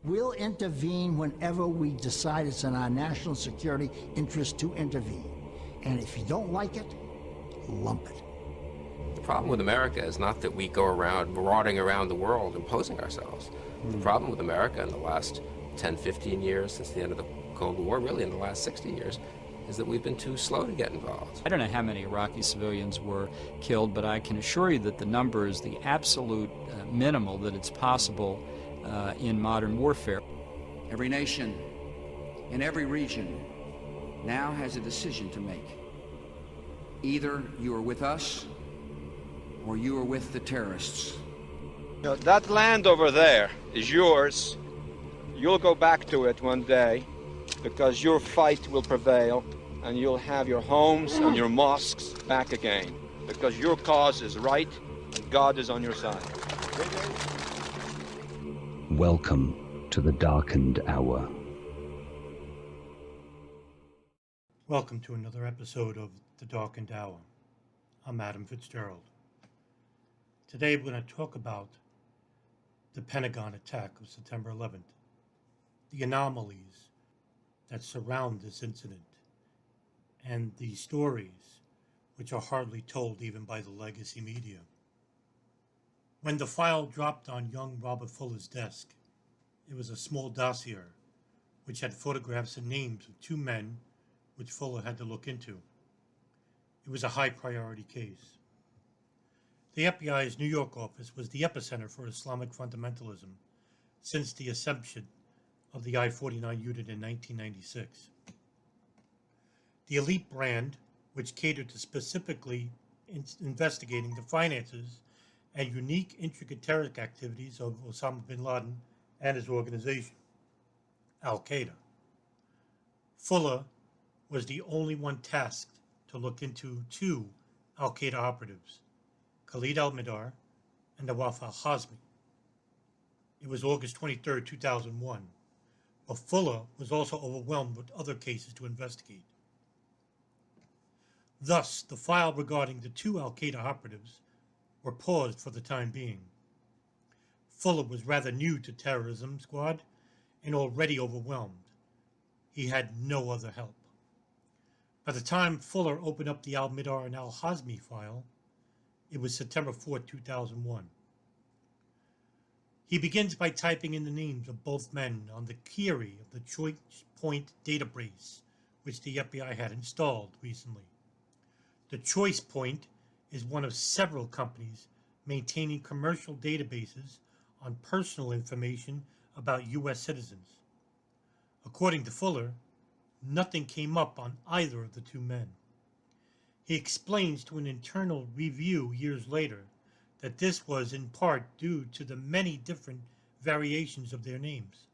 We'll intervene whenever we decide it's in our national security interest to intervene. And if you don't like it, lump it. The problem with America is not that we go around marauding around the world imposing ourselves. The problem with America in the last 10, 15 years since the end of the Cold War, really in the last 60 years, is that we've been too slow to get involved. I don't know how many Iraqi civilians were killed, but I can assure you that the number is the absolute minimal that it's possible in modern warfare. Every nation in every region now has a decision to make. Either you are with us or you are with the terrorists. You know, that land over there is yours. You'll go back to it one day because your fight will prevail and you'll have your homes and your mosques back again because your cause is right and God is on your side. Welcome to the darkened hour. Welcome to another episode of The Darkened Hour. I'm Adam Fitzgerald. Today we're going to talk about the Pentagon attack of September 11th, the anomalies that surround this incident, and the stories which are hardly told even by the legacy media. When the file dropped on young Robert Fuller's desk, it was a small dossier which had photographs and names of two men which Fuller had to look into. It was a high priority case. The FBI's New York office was the epicenter for Islamic fundamentalism since the inception of the I-49 unit in 1996. The elite brand, which catered to specifically investigating the finances and unique intricate terrorist activities of Osama bin Laden and his organization, Al-Qaeda. Fuller was the only one tasked to look into two Al-Qaeda operatives, Khalid al-Mihdhar and Nawaf al-Hazmi. It was August 23, 2001, but Fuller was also overwhelmed with other cases to investigate. Thus, the file regarding the two Al-Qaeda operatives were paused for the time being. Fuller was rather new to terrorism squad and already overwhelmed. He had no other help. By the time Fuller opened up the al-Mihdhar and al-Hazmi file, it was September 4, 2001. He begins by typing in the names of both men on the query of the Choice Point database, which the FBI had installed recently. The Choice Point is one of several companies maintaining commercial databases on personal information about U.S. citizens. According to Fuller, nothing came up on either of the two men. He explains to an internal review years later that this was in part due to the many different variations of their names.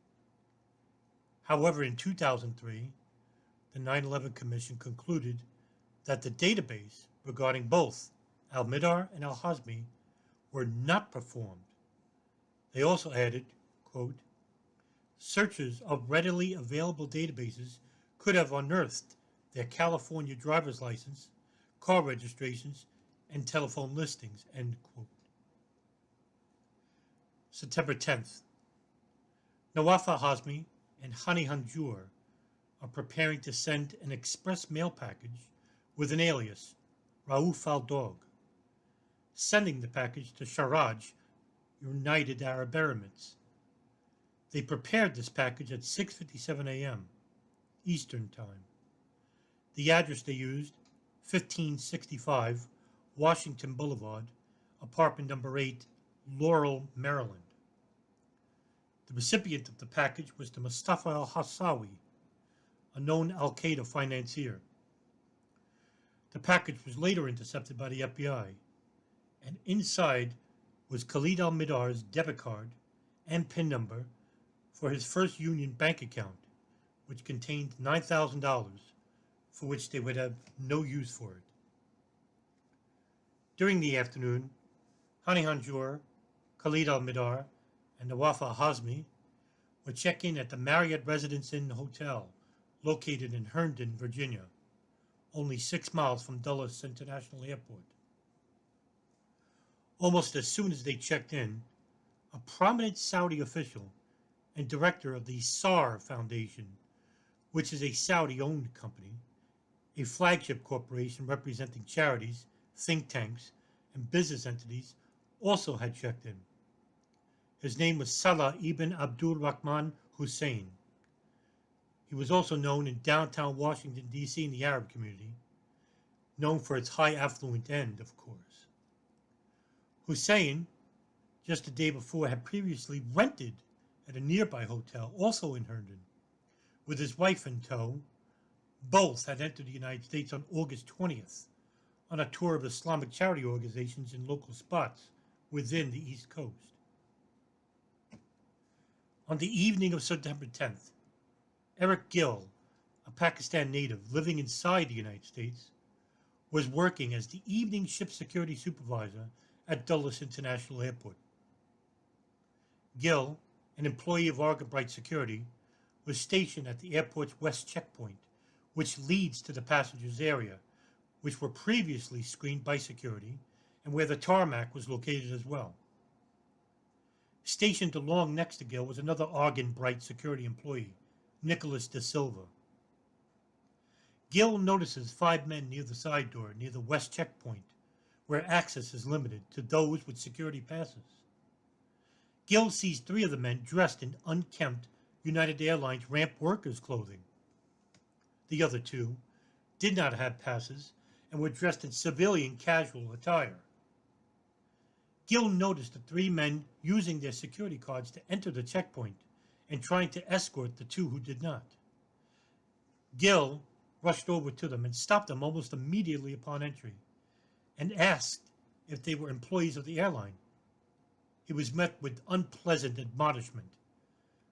However, in 2003, the 9/11 Commission concluded that the database regarding both al-Mihdhar and al-Hazmi were not performed. They also added, quote, searchers of readily available databases could have unearthed their California driver's license, car registrations, and telephone listings, end quote. September 10th. Nawaf al-Hazmi and Hani Hanjour are preparing to send an express mail package with an alias, Rauf al-Dog, sending the package to Sharjah, United Arab Emirates. They prepared this package at 6:57 a.m. Eastern Time. The address they used, 1565 Washington Boulevard, apartment number 8, Laurel, Maryland. The recipient of the package was the Mustafa al-Hassawi, a known al-Qaeda financier. The package was later intercepted by the FBI, and inside was Khalid al-Mihdhar's debit card and PIN number for his First Union bank account, which contained $9,000, for which they would have no use for it. During the afternoon, Hani Hanjour, Khalid al-Mihdhar, and Nawaf al-Hazmi would check in at the Marriott Residence Inn Hotel, located in Herndon, Virginia, only 6 miles from Dulles International Airport. Almost as soon as they checked in, a prominent Saudi official and director of the SAR Foundation, which is a Saudi-owned company, a flagship corporation representing charities, think tanks, and business entities, also had checked in. His name was Salah ibn Abdul Rahman Hussein. He was also known in downtown Washington, D.C. in the Arab community, known for its high affluent end, of course. Hussein, just the day before, had previously rented at a nearby hotel, also in Herndon, with his wife in tow. Both had entered the United States on August 20th on a tour of Islamic charity organizations in local spots within the East Coast. On the evening of September 10th, Eric Gill, a Pakistan native living inside the United States, was working as the evening ship security supervisor at Dulles International Airport. Gill, an employee of Argonbright Security, was stationed at the airport's west checkpoint, which leads to the passengers area, which were previously screened by security, and where the tarmac was located as well. Stationed along next to Gill was another Argonbright Security employee, Nicholas De Silva. Gill notices 5 men near the side door near the west checkpoint, where access is limited to those with security passes. Gill sees 3 of the men dressed in unkempt United Airlines ramp workers' clothing. The other 2 did not have passes and were dressed in civilian casual attire. Gill noticed the 3 men using their security cards to enter the checkpoint and trying to escort the 2 who did not. Gill rushed over to them and stopped them almost immediately upon entry and asked if they were employees of the airline. He was met with unpleasant admonishment.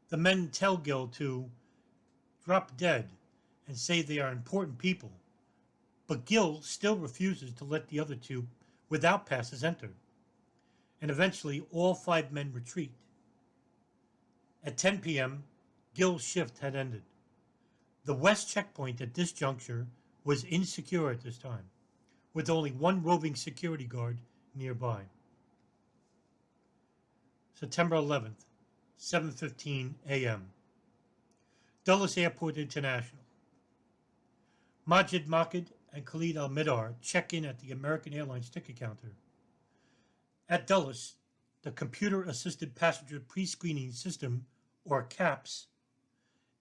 The men tell Gill to drop dead and say they are important people, but Gill still refuses to let the other 2 without passes enter, and eventually all 5 men retreat. At 10 p.m., Gill's shift had ended. The west checkpoint at this juncture was insecure at this time, with only 1 roving security guard nearby. September 11th, 7:15 a.m. Dulles Airport International. Majid Makid and Khalid Al-Midar check in at the American Airlines ticket counter. At Dulles, the Computer-Assisted Passenger Pre-Screening System, or CAPS,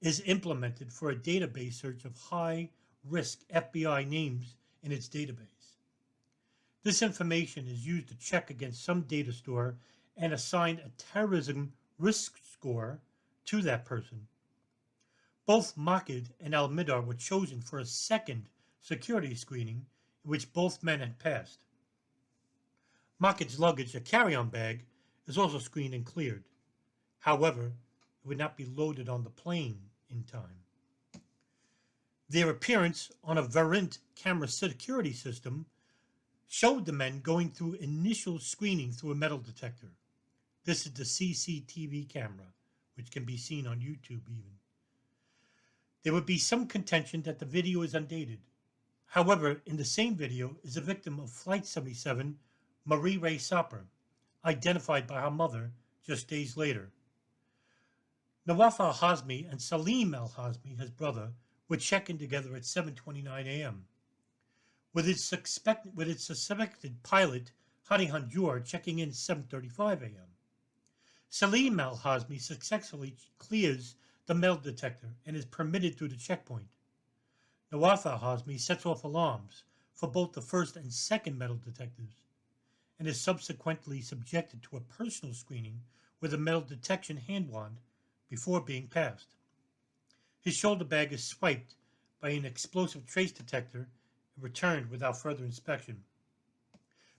is implemented for a database search of high-risk FBI names in its database. This information is used to check against some data store and assign a terrorism risk score to that person. Both Makid and Al-Midar were chosen for a second security screening in which both men had passed. Makid's luggage, a carry-on bag, is also screened and cleared. However, it would not be loaded on the plane in time. Their appearance on a Verint camera security system showed the men going through initial screening through a metal detector. This is the CCTV camera, which can be seen on YouTube even. There would be some contention that the video is undated. However, in the same video is a victim of Flight 77, Marie Ray Sopper, identified by her mother just days later. Nawaf al-Hazmi and Salim al-Hazmi, his brother, would check in together at 7:29 a.m. With its suspected pilot, Hadi Hanjour, checking in 7:35 a.m. Salim al-Hazmi successfully clears the metal detector and is permitted through the checkpoint. Nawaf al-Hazmi sets off alarms for both the first and second metal detectors and is subsequently subjected to a personal screening with a metal detection hand wand before being passed. His shoulder bag is swiped by an explosive trace detector and returned without further inspection.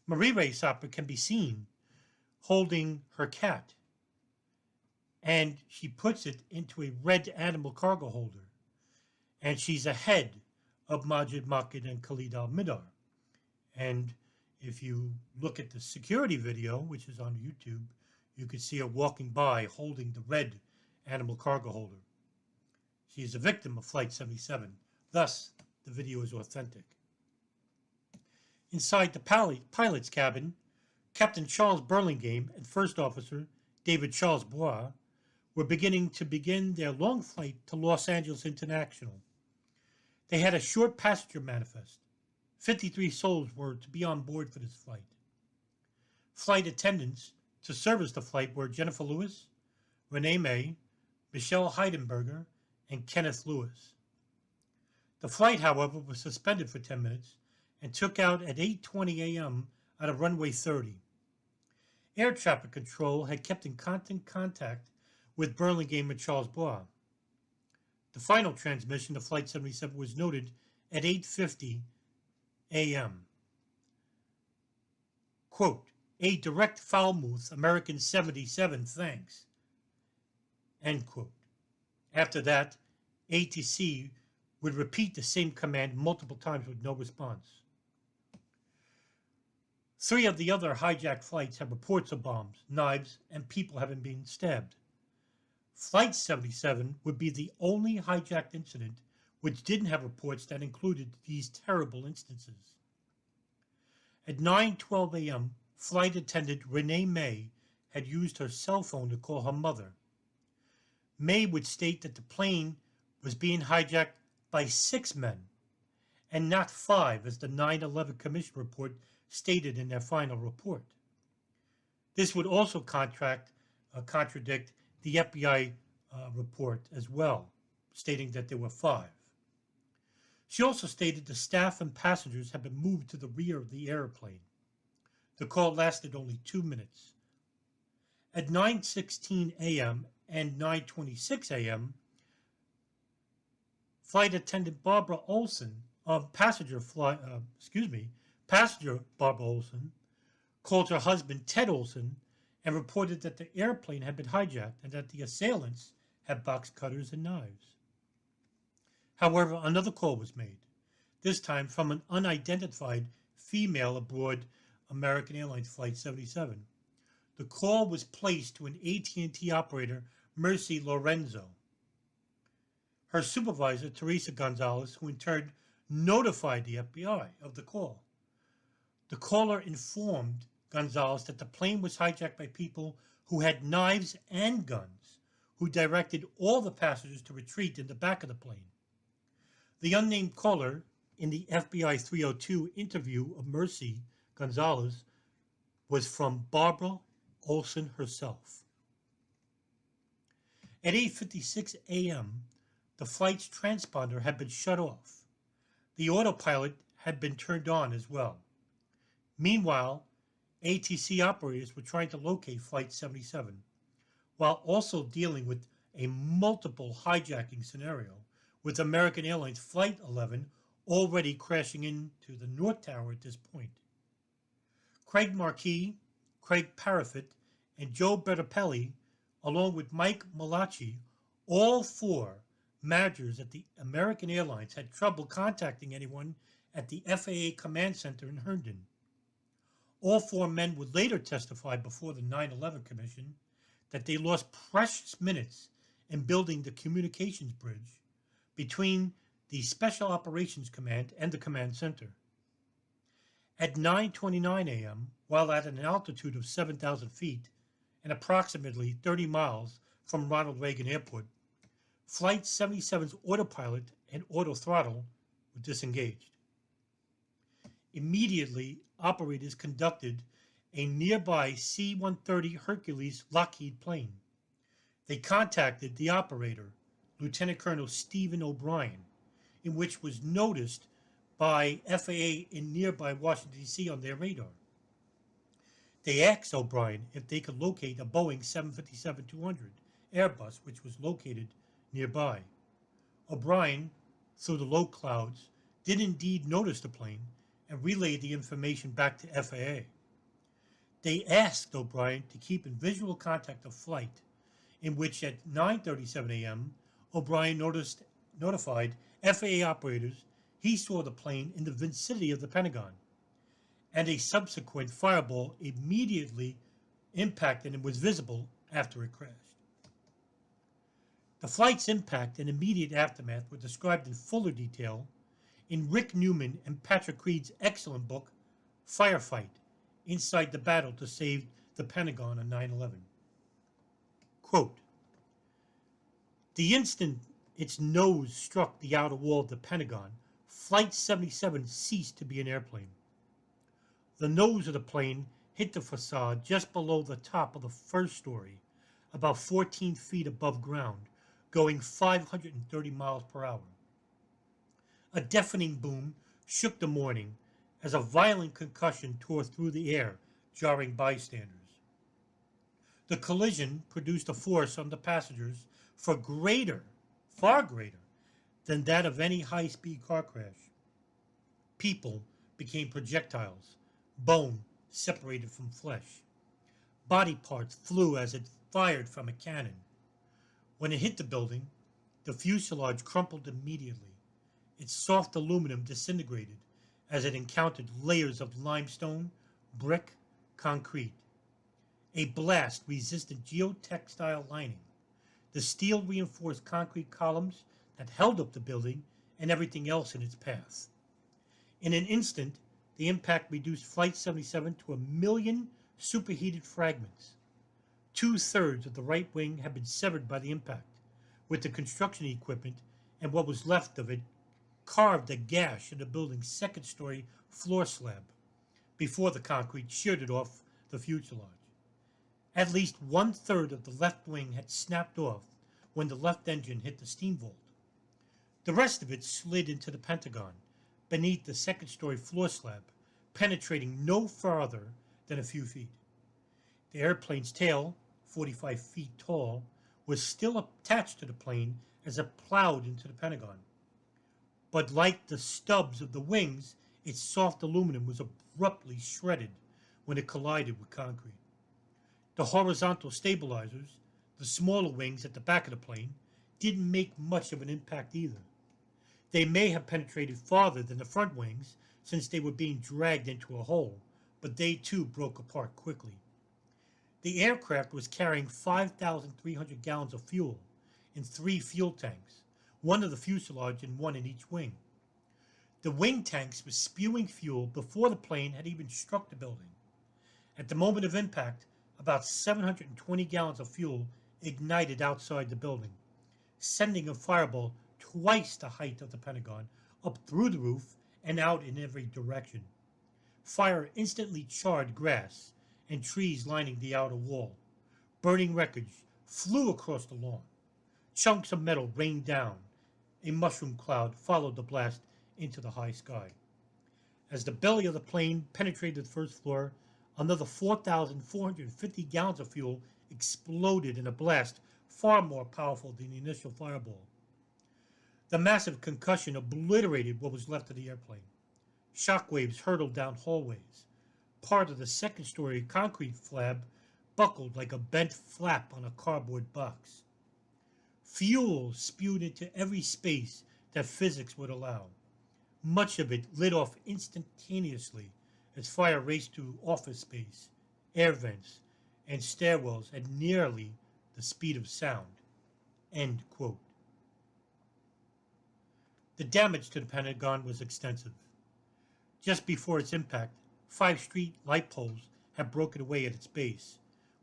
Marie Ray Sopper can be seen holding her cat, and she puts it into a red animal cargo holder, and she's ahead of Majid Makid and Khalid Al-Midar. And if you look at the security video, which is on YouTube, you can see her walking by holding the red animal cargo holder. She is a victim of Flight 77. Thus, the video is authentic. Inside the pilot's cabin, Captain Charles Burlingame and First Officer David Charles Bois were beginning their long flight to Los Angeles International. They had a short passenger manifest. 53 souls were to be on board for this flight. Flight attendants to service the flight were Jennifer Lewis, Renee May, Michelle Heidenberger, and Kenneth Lewis. The flight, however, was suspended for 10 minutes and took out at 8:20 a.m. out of runway 30. Air traffic control had kept in constant contact with Burlingame and Charles Bois. The final transmission to Flight 77 was noted at 8:50 a.m. Quote, "A direct Falmouth American 77, thanks." End quote. After that, ATC would repeat the same command multiple times with no response. 3 of the other hijacked flights have reports of bombs, knives, and people having been stabbed. Flight 77 would be the only hijacked incident which didn't have reports that included these terrible instances. At 9:12 a.m., flight attendant Renee May had used her cell phone to call her mother. May would state that the plane was being hijacked by 6 men and not 5, as the 9/11 Commission report stated in their final report. This would also contradict the FBI report as well, stating that there were 5. She also stated the staff and passengers had been moved to the rear of the airplane. The call lasted only 2 minutes. At 9:16 a.m. and 9:26 a.m., flight attendant Barbara Olson, passenger Barbara Olson, called her husband Ted Olson and reported that the airplane had been hijacked and that the assailants had box cutters and knives. However, another call was made, this time from an unidentified female aboard American Airlines Flight 77. The call was placed to an AT&T operator, Mercy Lorenzo. Her supervisor, Teresa Gonzalez, who in turn notified the FBI of the call. The caller informed Gonzalez that the plane was hijacked by people who had knives and guns, who directed all the passengers to retreat in the back of the plane. The unnamed caller, in the FBI 302 interview of Mercy Gonzalez, was from Barbara Olson herself. At 8:56 a.m., the flight's transponder had been shut off. The autopilot had been turned on as well. Meanwhile, ATC operators were trying to locate Flight 77, while also dealing with a multiple hijacking scenario, with American Airlines Flight 11 already crashing into the North Tower at this point. Craig Marquis, Craig Parafit, and Joe Bertapelli, along with Mike Malachi, all 4 managers at the American Airlines, had trouble contacting anyone at the FAA Command Center in Herndon. All 4 men would later testify before the 9/11 Commission that they lost precious minutes in building the communications bridge between the Special Operations Command and the Command Center. At 9:29 a.m., while at an altitude of 7,000 feet and approximately 30 miles from Ronald Reagan Airport, Flight 77's autopilot and autothrottle were disengaged. Immediately, operators conducted a nearby C-130 Hercules Lockheed plane. They contacted the operator, Lieutenant Colonel Stephen O'Brien, in which was noticed by FAA in nearby Washington, D.C. on their radar. They asked O'Brien if they could locate a Boeing 757-200 Airbus, which was located nearby. O'Brien, through the low clouds, did indeed notice the plane and relayed the information back to FAA. They asked O'Brien to keep in visual contact of flight, in which at 9:37 a.m., O'Brien notified FAA operators he saw the plane in the vicinity of the Pentagon, and a subsequent fireball immediately impacted and was visible after it crashed. The flight's impact and immediate aftermath were described in fuller detail in Rick Newman and Patrick Reed's excellent book, Firefight: Inside the Battle to Save the Pentagon on 9/11. Quote, The instant its nose struck the outer wall of the Pentagon, Flight 77 ceased to be an airplane. The nose of the plane hit the facade just below the top of the first story, about 14 feet above ground, going 530 miles per hour. A deafening boom shook the morning as a violent concussion tore through the air, jarring bystanders. The collision produced a force on the passengers far greater than that of any high-speed car crash. People became projectiles, bone separated from flesh. Body parts flew as it fired from a cannon. When it hit the building, the fuselage crumpled immediately. Its soft aluminum disintegrated as it encountered layers of limestone, brick, concrete. A blast-resistant geotextile lining, the steel-reinforced concrete columns that held up the building and everything else in its path. In an instant, the impact reduced Flight 77 to 1 million superheated fragments. 2/3 of the right wing had been severed by the impact, with the construction equipment and what was left of it carved a gash in the building's second-story floor slab before the concrete sheared it off the fuselage. At least 1/3 of the left wing had snapped off when the left engine hit the steam vault. The rest of it slid into the Pentagon, beneath the second-story floor slab, penetrating no farther than a few feet. The airplane's tail, 45 feet tall, was still attached to the plane as it plowed into the Pentagon. But like the stubs of the wings, its soft aluminum was abruptly shredded when it collided with concrete. The horizontal stabilizers, the smaller wings at the back of the plane, didn't make much of an impact either. They may have penetrated farther than the front wings since they were being dragged into a hole, but they too broke apart quickly. The aircraft was carrying 5,300 gallons of fuel in 3 fuel tanks, one of the fuselage and one in each wing. The wing tanks were spewing fuel before the plane had even struck the building. At the moment of impact, about 720 gallons of fuel ignited outside the building, sending a fireball twice the height of the Pentagon, up through the roof and out in every direction. Fire instantly charred grass and trees lining the outer wall. Burning wreckage flew across the lawn. Chunks of metal rained down. A mushroom cloud followed the blast into the high sky. As the belly of the plane penetrated the first floor, another 4,450 gallons of fuel exploded in a blast far more powerful than the initial fireball. The massive concussion obliterated what was left of the airplane. Shockwaves hurtled down hallways. Part of the second-story concrete slab buckled like a bent flap on a cardboard box. Fuel spewed into every space that physics would allow. Much of it lit off instantaneously as fire raced through office space, air vents, and stairwells at nearly the speed of sound. End quote. The damage to the Pentagon was extensive. Just before its impact, 5 street light poles had broken away at its base,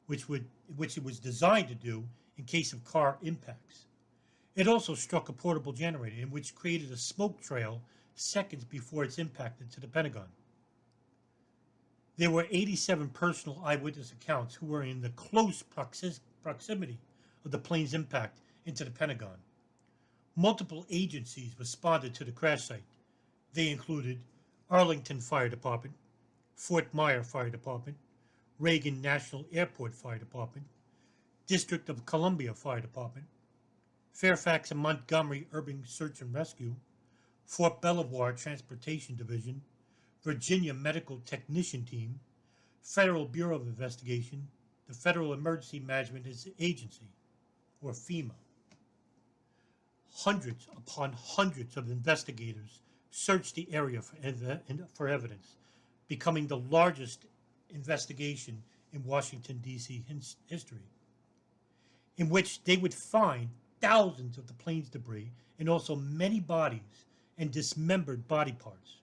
which it was designed to do in case of car impacts. It also struck a portable generator, which created a smoke trail seconds before its impact into the Pentagon. There were 87 personal eyewitness accounts who were in the close proximity of the plane's impact into the Pentagon. Multiple agencies responded to the crash site. They included Arlington Fire Department, Fort Myer Fire Department, Reagan National Airport Fire Department, District of Columbia Fire Department, Fairfax and Montgomery Urban Search and Rescue, Fort Belvoir Transportation Division, Virginia Medical Technician Team, Federal Bureau of Investigation, the Federal Emergency Management Agency, or FEMA. Hundreds upon hundreds of investigators searched the area for evidence, becoming the largest investigation in Washington, D.C. history, in which they would find thousands of the plane's debris and also many bodies and dismembered body parts.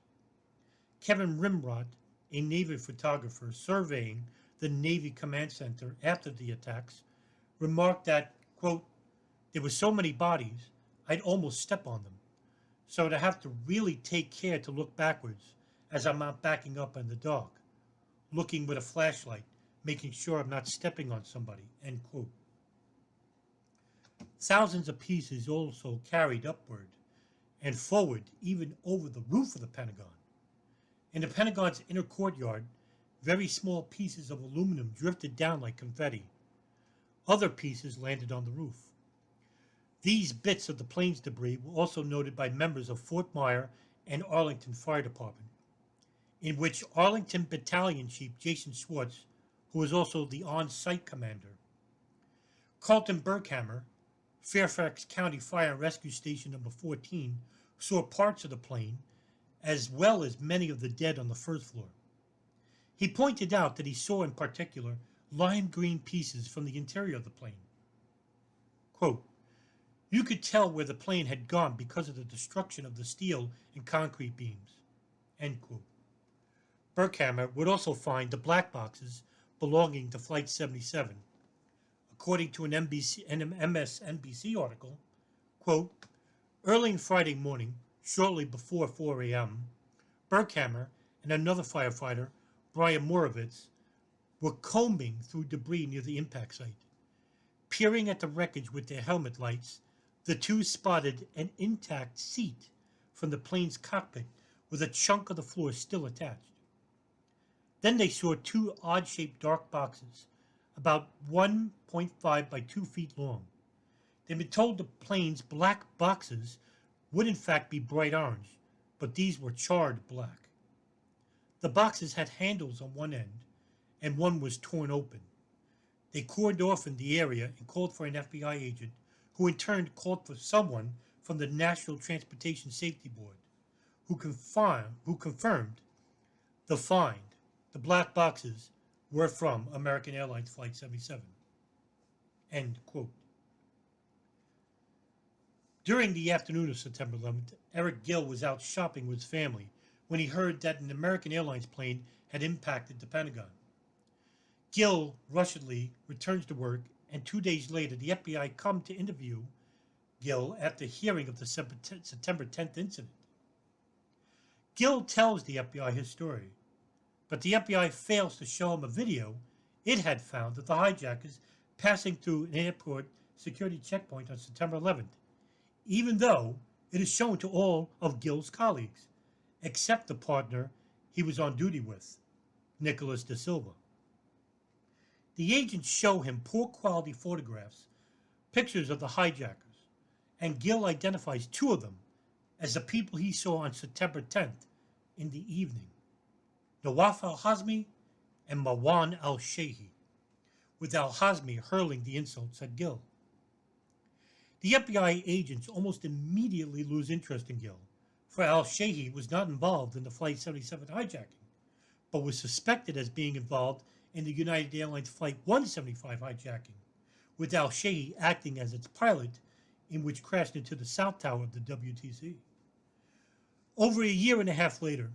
Kevin Rimrod, a Navy photographer surveying the Navy Command Center after the attacks, remarked that, quote, There were so many bodies, I'd almost step on them. So I'd have to really take care to look backwards as I'm not backing up in the dark, looking with a flashlight, making sure I'm not stepping on somebody, end quote. Thousands of pieces also carried upward and forward, even over the roof of the Pentagon. In the Pentagon's inner courtyard, very small pieces of aluminum drifted down like confetti. Other pieces landed on the roof. These bits of the plane's debris were also noted by members of Fort Myer and Arlington Fire Department, in which Arlington Battalion Chief Jason Schwartz, who was also the on-site commander, Carlton Berghammer, Fairfax County Fire and Rescue Station number 14, saw parts of the plane, as well as many of the dead on the first floor. He pointed out that he saw in particular lime green pieces from the interior of the plane. Quote, "You could tell where the plane had gone because of the destruction of the steel and concrete beams." End quote. Berghammer would also find the black boxes belonging to Flight 77. According to an MSNBC article, quote, "Early on Friday morning, shortly before 4 a.m., Berghammer and another firefighter, Brian Morovitz, were combing through debris near the impact site. Peering at the wreckage with their helmet lights, the two spotted an intact seat from the plane's cockpit with a chunk of the floor still attached. Then they saw two odd-shaped dark boxes, about 1.5 by 2 feet long. They'd been told the plane's black boxes would in fact be bright orange, but these were charred black. The boxes had handles on one end, and one was torn open. They cordoned off in the area and called for an FBI agent, who in turn called for someone from the National Transportation Safety Board, who confirmed the find. The black boxes were from American Airlines Flight 77. End quote. During the afternoon of September 11th, Eric Gill was out shopping with his family when he heard that an American Airlines plane had impacted the Pentagon. Gill rushedly returns to work, and 2 days later, the FBI come to interview Gill after hearing of the September 10th incident. Gill tells the FBI his story, but the FBI fails to show him a video it had found of the hijackers passing through an airport security checkpoint on September 11th, even though it is shown to all of Gill's colleagues, except the partner he was on duty with, Nicholas Da Silva. The agents show him poor quality photographs, pictures of the hijackers, and Gill identifies two of them as the people he saw on September 10th in the evening, Nawaf al-Hazmi and Marwan al-Shehi, with al-Hazmi hurling the insults at Gill. The FBI agents almost immediately lose interest in Gill, for al-Shehi was not involved in the Flight 77 hijacking, but was suspected as being involved in the United Airlines Flight 175 hijacking, with al-Shehi acting as its pilot, in which crashed into the South Tower of the WTC. Over a year and a half later,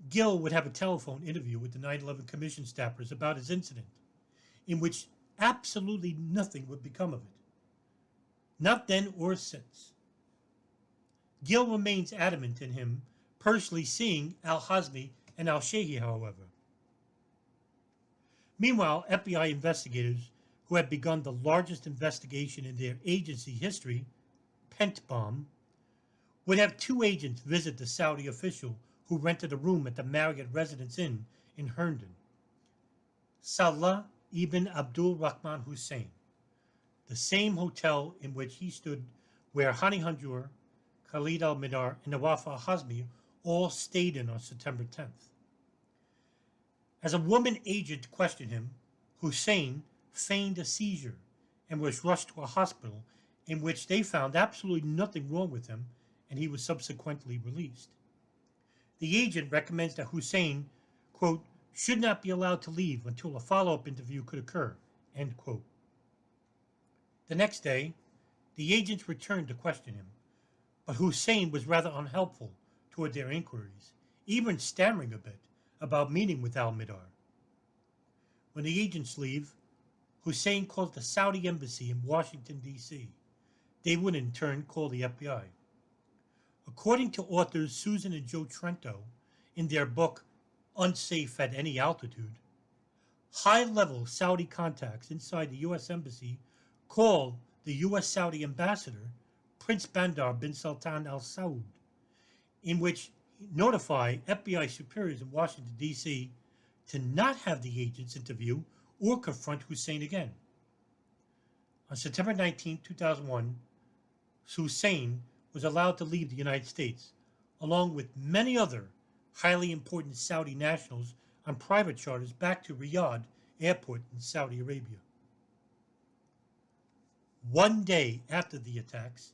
Gill would have a telephone interview with the 9/11 Commission staffers about his incident, in which absolutely nothing would become of it. Not then or since. Gill remains adamant in him personally seeing al-Hazmi and al-Shehi, however. Meanwhile, FBI investigators who had begun the largest investigation in their agency history, Pentagon, would have two agents visit the Saudi official who rented a room at the Marriott Residence Inn in Herndon, Salah ibn Abdul Rahman Hussein, the same hotel in which he stood where Hani Hanjour, Khalid al-Mihdhar, and Nawaf al-Hazmi all stayed in on September 10th. As a woman agent questioned him, Hussein feigned a seizure and was rushed to a hospital in which they found absolutely nothing wrong with him, and he was subsequently released. The agent recommends that Hussein, quote, should not be allowed to leave until a follow-up interview could occur, end quote. The next day, the agents returned to question him, but Hussein was rather unhelpful toward their inquiries, even stammering a bit about meeting with al-Mihdhar. When the agents leave, Hussein calls the Saudi embassy in Washington, D.C., they would in turn call the FBI. According to authors Susan and Joe Trento in their book Unsafe at Any Altitude, high-level Saudi contacts inside the U.S. Embassy called the U.S. Saudi ambassador, Prince Bandar bin Sultan Al Saud, in which he notified FBI superiors in Washington, D.C. to not have the agents interview or confront Hussein again. On September 19, 2001, Hussein was allowed to leave the United States, along with many other highly important Saudi nationals on private charters back to Riyadh Airport in Saudi Arabia. One day after the attacks,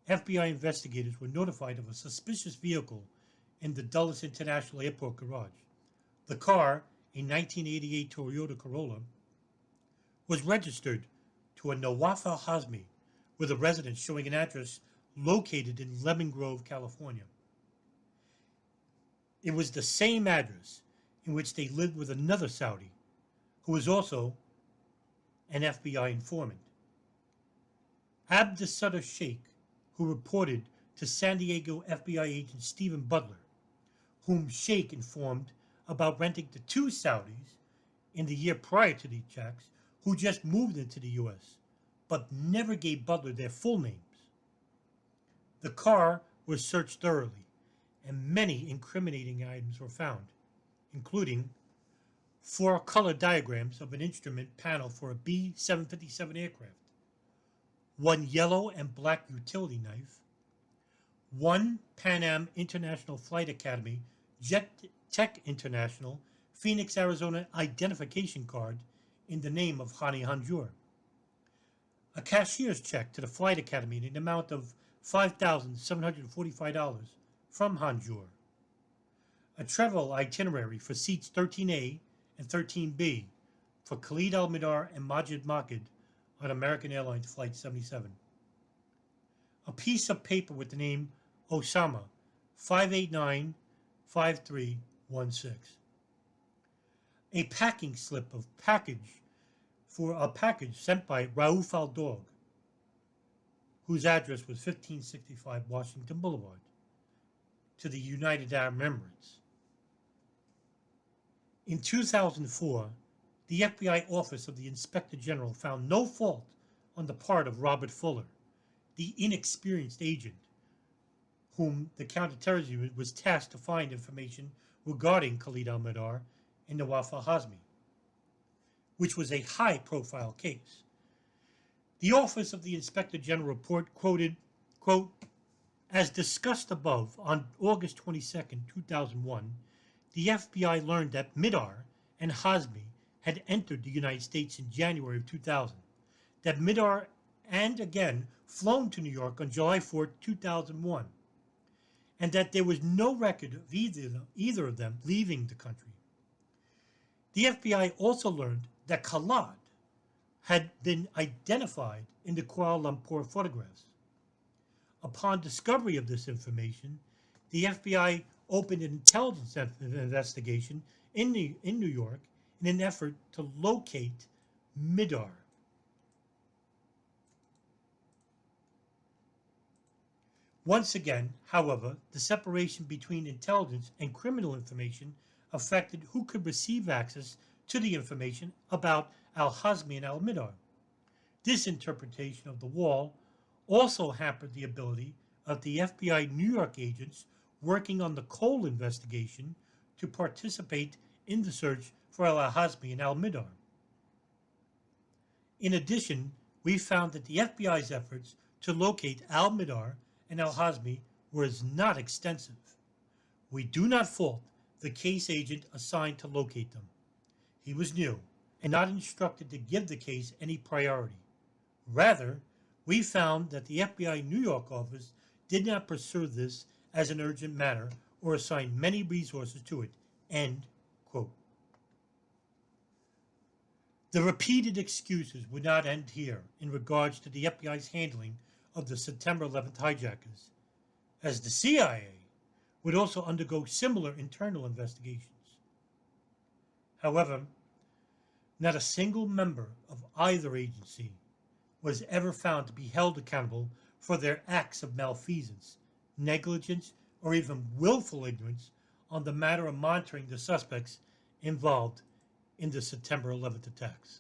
FBI investigators were notified of a suspicious vehicle in the Dulles International Airport garage. The car, a 1988 Toyota Corolla, was registered to a Nawaf al-Hazmi with a residence showing an address located in Lemon Grove, California. It was the same address in which they lived with another Saudi, who was also an FBI informant. Abdussatter Sheikh, who reported to San Diego FBI agent Stephen Butler, whom Sheikh informed about renting to two Saudis in the year prior to the attacks, who just moved into the U.S., but never gave Butler their full names. The car was searched thoroughly, and many incriminating items were found, including 4 color diagrams of an instrument panel for a B-757 aircraft, 1 yellow and black utility knife, 1 Pan Am International Flight Academy Jet Tech International Phoenix, Arizona identification card in the name of Hani Hanjour, a cashier's check to the Flight Academy in an amount of $5,745 from Hanjour, a travel itinerary for seats 13A and 13B for Khalid Al-Mihdhar and Majid Makid on American Airlines Flight 77, a piece of paper with the name Osama 5895316, a packing slip of package sent by Rauf Al-Dog, whose address was 1565 Washington Boulevard, to the United Arab Emirates. In 2004, the FBI Office of the Inspector General found no fault on the part of Robert Fuller, the inexperienced agent whom the counterterrorism unit was tasked to find information regarding Khalid al-Mihdhar and Nawaf al-Hazmi, which was a high-profile case. The Office of the Inspector General report quoted, quote, "As discussed above, on August 22, 2001, the FBI learned that Mihdhar and Hazmi had entered the United States in January of 2000, that Mihdhar and again flown to New York on July 4, 2001, and that there was no record of either of them leaving the country. The FBI also learned that Khalid had been identified in the Kuala Lumpur photographs. Upon discovery of this information, the FBI opened an intelligence investigation in New York in an effort to locate Mihdhar. Once again, however, the separation between intelligence and criminal information affected who could receive access to the information about al-Hazmi and al-Mihdhar. This interpretation of the wall also hampered the ability of the FBI New York agents working on the Cole investigation to participate in the search for al-Hazmi and al-Mihdhar. In addition, we found that the FBI's efforts to locate al-Mihdhar and al-Hazmi was not extensive. We do not fault the case agent assigned to locate them. He was new and not instructed to give the case any priority. Rather, we found that the FBI New York office did not pursue this as an urgent matter or assign many resources to it." End quote. The repeated excuses would not end here in regards to the FBI's handling of the September 11th hijackers, as the CIA would also undergo similar internal investigations. However, not a single member of either agency was ever found to be held accountable for their acts of malfeasance, negligence, or even willful ignorance on the matter of monitoring the suspects involved in the September 11th attacks.